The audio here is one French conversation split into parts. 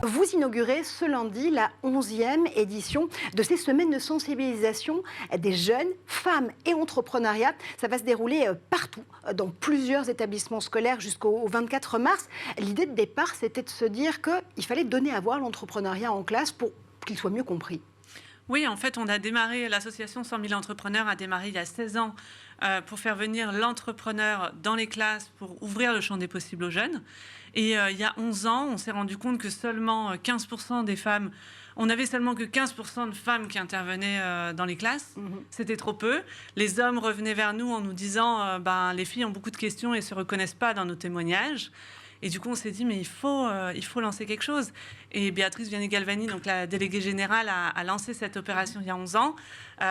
Vous inaugurez ce lundi la 11e édition de ces semaines de sensibilisation des jeunes, femmes et entrepreneuriat. Ça va se dérouler partout, dans plusieurs établissements scolaires jusqu'au 24 mars. L'idée de départ, c'était de se dire qu'il fallait donner à voir l'entrepreneuriat en classe pour qu'il soit mieux compris. Oui, en fait, on a démarré, l'association 100 000 entrepreneurs a démarré il y a 16 ans pour faire venir l'entrepreneur dans les classes, pour ouvrir le champ des possibles aux jeunes. Et il y a 11 ans, on s'est rendu compte que seulement 15% des femmes, on n'avait seulement que 15% de femmes qui intervenaient dans les classes. C'était trop peu. Les hommes revenaient vers nous en nous disant les filles ont beaucoup de questions et ne se reconnaissent pas dans nos témoignages. Et du coup, on s'est dit, mais il faut lancer quelque chose. Et Béatrice Vianney-Galvani, donc la déléguée générale, a lancé cette opération il y a 11 ans.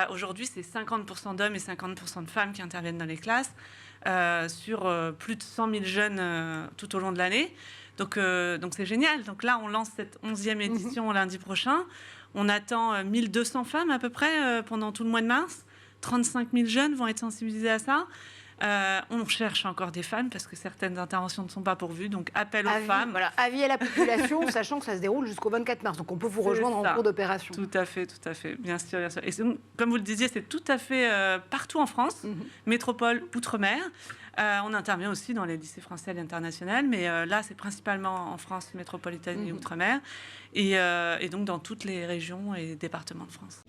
Aujourd'hui, c'est 50% d'hommes et 50% de femmes qui interviennent dans les classes sur plus de 100 000 jeunes tout au long de l'année. Donc c'est génial. Donc là, on lance cette 11e édition lundi prochain. On attend 1200 femmes à peu près pendant tout le mois de mars. 35 000 jeunes vont être sensibilisés à ça. On cherche encore des femmes parce que certaines interventions ne sont pas pourvues, donc appel aux femmes. Voilà, avis à la population, sachant que ça se déroule jusqu'au 24 mars. Donc on peut vous rejoindre en cours d'opération. Tout à fait, bien sûr, bien sûr. Et comme vous le disiez, c'est tout à fait partout en France, métropole, outre-mer. On intervient aussi dans les lycées français et internationaux, mais là, c'est principalement en France métropolitaine et outre-mer, et donc dans toutes les régions et départements de France.